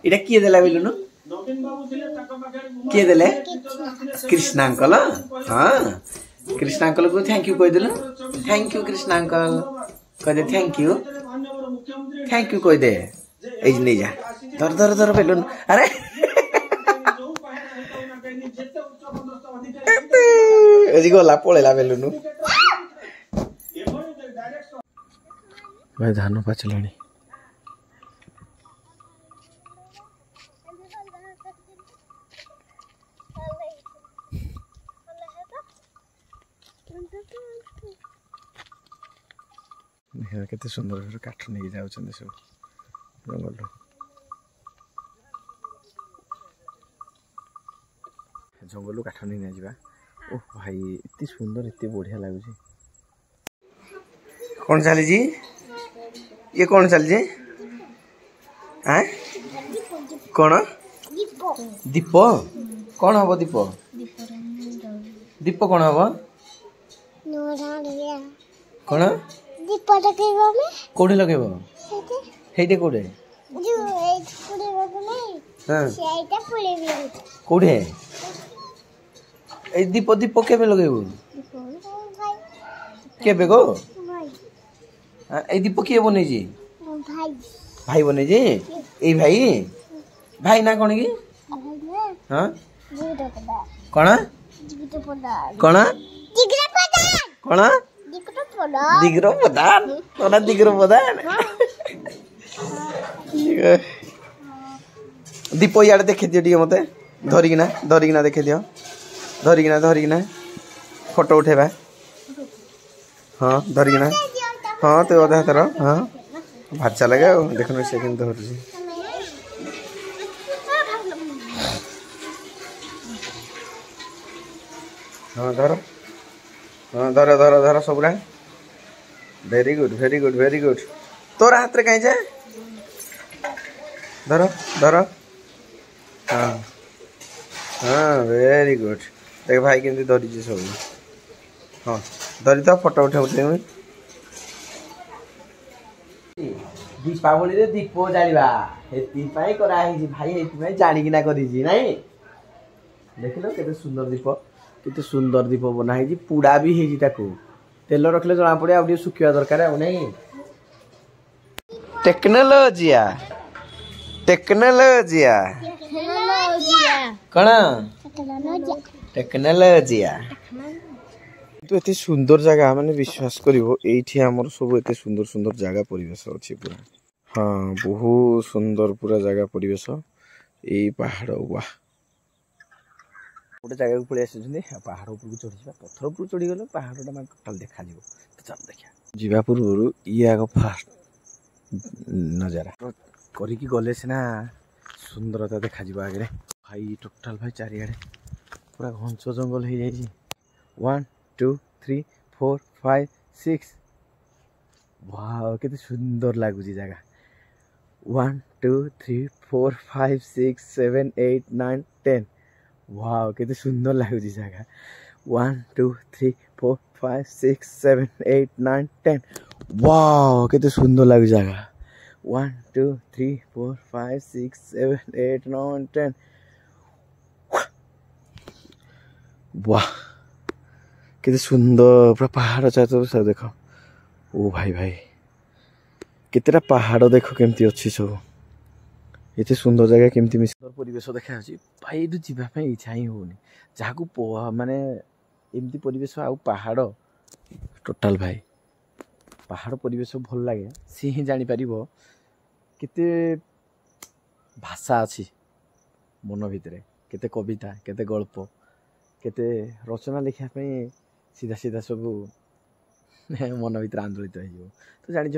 एटा किए देला बेलुनु किए देले कृष्णा अंकल हाँ कृष्णा अंकल को थैंक यू कह देलु थैंक यू कृष्णा अंकल कह दे थैंक यू कह दे ए नहीं जा धर धर धर बेलुन अरे एजी गला पळेला बेलुनु भाई धान पाचलाणी केते सुंदर काठ नहीं जाऊ सब जंगल जंगल काठ नहीं जा ओह भाई इतनी सुंदर इतनी बढ़िया लगुच कौन चली जी ये कौन चली जी हाँ कौन दीप कौन हम दीप दीप कौन हम कौन दीप कौटे लगे हेटे कौटे कौटे दीप दीप के लगे के गो दीप किए बन भाई बन भाई भाई ना कौन की हाँ कौन कौन कौन दिग्र प्रधान तोरा दिग्र प्रधान दीप इे देखे दियो टे मत धरिकिना देखे दियो धरिकिना फोटो उठेबा हाँ धरिकिना हाँ तो अधा हाथ हाँ भाचा लगे देखना से धरुची हाँ धर हाँ धर धर धर सबुरा very good very good very good तोर हाथ रे कहीं जाए धर धर हाँ हाँ वेरी गुड देख भाई केमती धरी सब हाँ धरी तो फोटो उठे उठे दीपावली रे दीप जालिबा हेतिपाई करा हिजी भाई हेतिपाई जानिकिना करिजी नाही देखिलो केते सुंदर दीप बना हिजी पुडा भी हिजी ताकू तेल रखले जना पड़े आ सुखिया दरकार आ नहीं टेक्नोलॉजिया टेक्नोलॉजिया कौन टेक्नोलॉजिया तो एते सुंदर जगह माने विश्वास करिवो एठी हमर सब एते सुंदर सुंदर जगह परिवेश अछि पूरा हाँ बहुत सुंदर पूरा जगह परिवेश ए पहाड़ वाह गोटे जगह को पड़े आसुँच पहाड़ उपरको चढ़ी पत्थर उपरू चढ़ी गले पहाड़टा मैं टोटाल देखा तो चल देखा जीवा पूर्व ये आग फास्ट नजारा करिकी गले सीना सुंदरता देखा आगे भाई टोटाल भाई चारिआडे पूरा घंच जंगल हो जाए 1 2 3 4 5 6 वाह केते सुंदर लगुच जगह 1 2 3 4 5 6 7 8 9 10 वाह केते सुंदर लगुच जगह 1 2 3 4 5 6 7 8 9 10 वाह केते सुंदर लगुच जगह 1 2 3 4 5 6 7 8 9 10 वाह केते सुंदर पूरा पहाड़ चाहे सब देख ओ भाई भाई केतेटा पहाड़ देख केमती अच्छी सब ये सुंदर जगह केमती सुंदर परिवेश देखा भाई ये जावाई इच्छा ही होनी जहाँ माने एमती परिवेश आउ पहाड़ टोटाल भाई पहाड़ परिवेश भल लगे सी ही जापर केते भाषा अच्छी मन भितर केते कविता केते गल्प केते रचना लिखापी सीधा सीधा सब मन भर आंदोलित हो तो जानी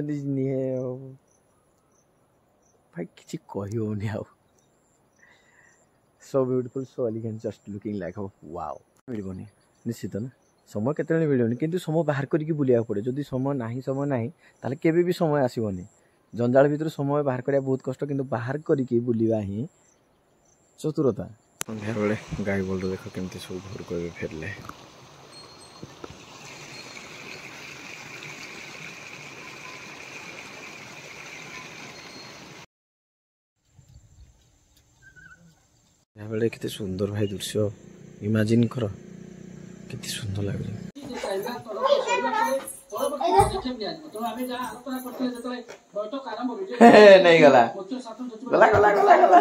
भाई किसी कही होनी आउ so beautiful so elegant just looking like wow मिलबनी निश्चित ना समय केते मिलबनी किंतु समय बाहर करके बुलिया पड़े जदि समय ना ताले केबे भी समय आसीबनी जंजाल भीतर समय बाहर करिया बहुत कष्ट किंतु बाहर करके बुलिया ही चतुरता संध्या बेले गाई बोल देख केमती सब घर को फेरले बेले केते सुंदर भाई दृश्य इमेजिन कर केते सुंदर लागे नहीं गला गला गला गला गला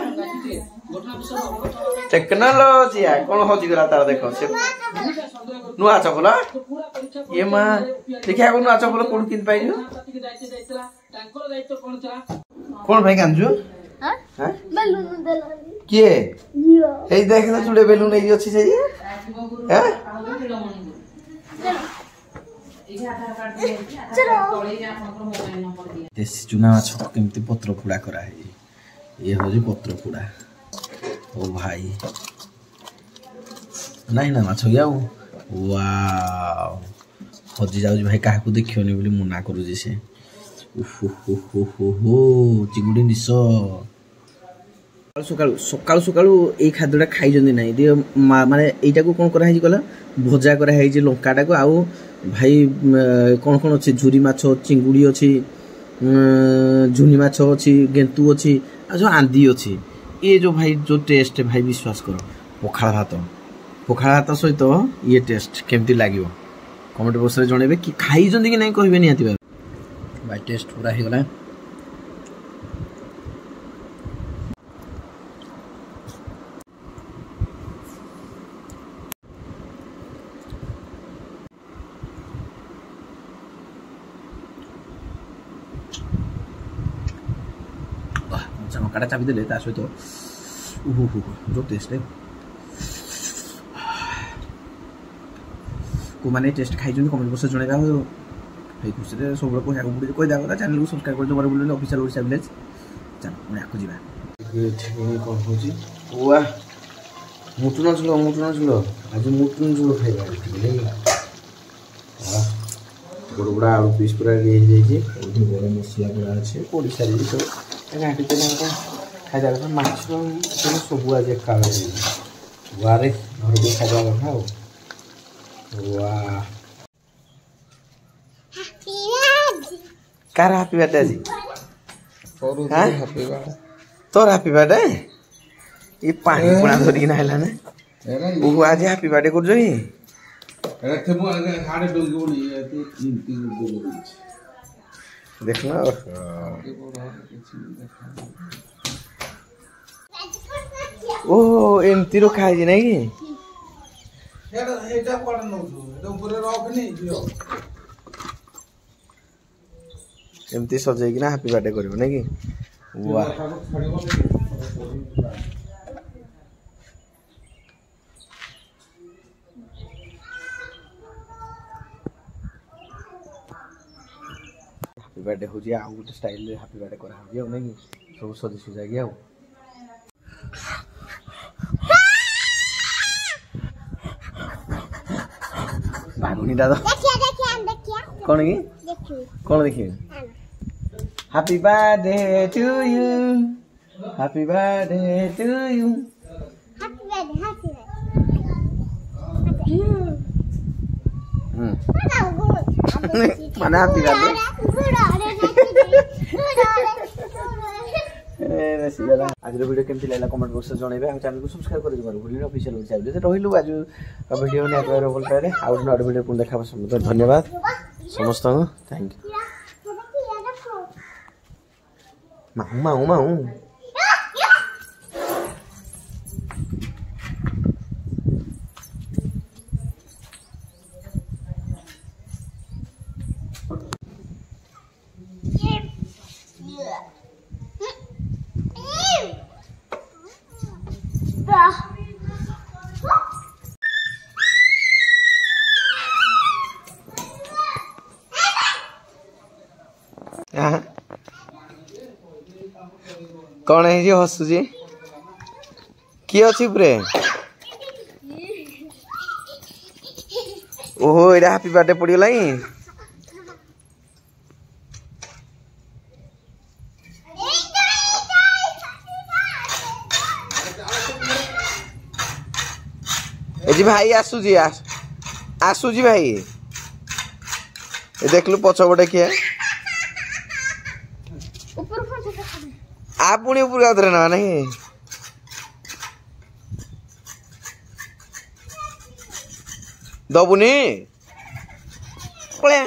टेक्नोलॉजी है कौन हो जी गला तार देखो से नुआ चपल ये मां देखिया को नुआ चपल कोन किन पाई कौन भाई कांजू हां बेलून देलानी के ए देख ना जुड़े बेलून नहीं अछि से हैं देसी चुना माछ केमती पत्र पुड़ा करा है ये हो जी पत्र पुड़ा ओ भाई नहीं ना माछ गया वाओ हजी जाऊ भाई काहा को देखियोनी बोली मुना करू जे से हो चिंगुडी निस सकाल सकाल सकाल ए खाद्यटा खाई जंदी नाही दे माने एटा को कोन करा है गला भजा करा है जे लंकाटा को आउ भाई कौन कौन अच्छे झुरी माछ चिंगुड़ी अच्छी झुनी माछ अच्छी गेंतु अच्छी जो आंधी अच्छी ये जो भाई जो टेस्ट भाई विश्वास करो पखाल भात सहित ये टेस्ट केमती लगे कमेंट बॉक्स रे जणेबे कि खाई जंदी कि नहीं कहबे निहाती भाई टेस्ट पूरा ही गला काटा चाबी देले ता सहित जो टेस्ट है को माने टेस्ट खाई जन कमेंट बॉक्स जणेबा हो भाई खुशी रे सब लोग को पड़े कोई दागा चैनल को सब्सक्राइब कर दो बारे बोले ऑफिशियल ओडिशा विलेज चल मैं आको जीवा ये कोन होजी वाह मुटुन झुलो आज मुटुन झुलो खाइबा ले वाह बड़ा आलू पीस पूरा ले जाई जे ओडी गरम मसला पूरा আছে ओडिशा रे तो घाटी तेना खाजा କଥା ମାଛ ସବୁ ଆଜି ଖାଇବା वारे घर को खाजा କଥା ଆଉ वाह कार हैप्पी बर्थडे जी और हैप्पी बर्थडे तोर हैप्पी बर्थडे ये पानी पुना धरि ना हैला ने वो आज हैप्पी बर्थडे कर जई रे मु हाडे डोंगी बोली ये 3 देखना ओ एमती रो खाई नहीं कि एटा कोड न एटा ऊपर रख नहीं दियो एमती सजाई कि ना हैप्पी बर्थडे करबो नहीं कि वाह हैप्पी बर्थडे हो जी आ गुड स्टाइल रे हैप्पी बर्थडे करा हो जी नहीं सब सजी सुजा गया हो बागुनी दादा देखिए कौन की कौन देखिए happy birthday to you happy birthday to you happy माना हैप्पी बर्थडे आज वीडियो केमती लागला कमेंट बॉक्स में जणेबे हम चैनल को सब्सक्राइब कर दिबार भूलिन ऑफिशियल वेबसाइट जे रहिलु आज वीडियो ने एकबार बोल पारे आउट नॉट वीडियो पुन देखा समस्त धन्यवाद समस्त थैंक यू माऊ कौन है जी हसु जी किए अच्छी पुरे ओहो एटा हैप्पी बर्थडे पड़गला जी भाई आसुजी आसुजी भाई देख लु पछपटे किए आप पुणी ऊपर गाउतरे ना नहीं दबुनी पळ्या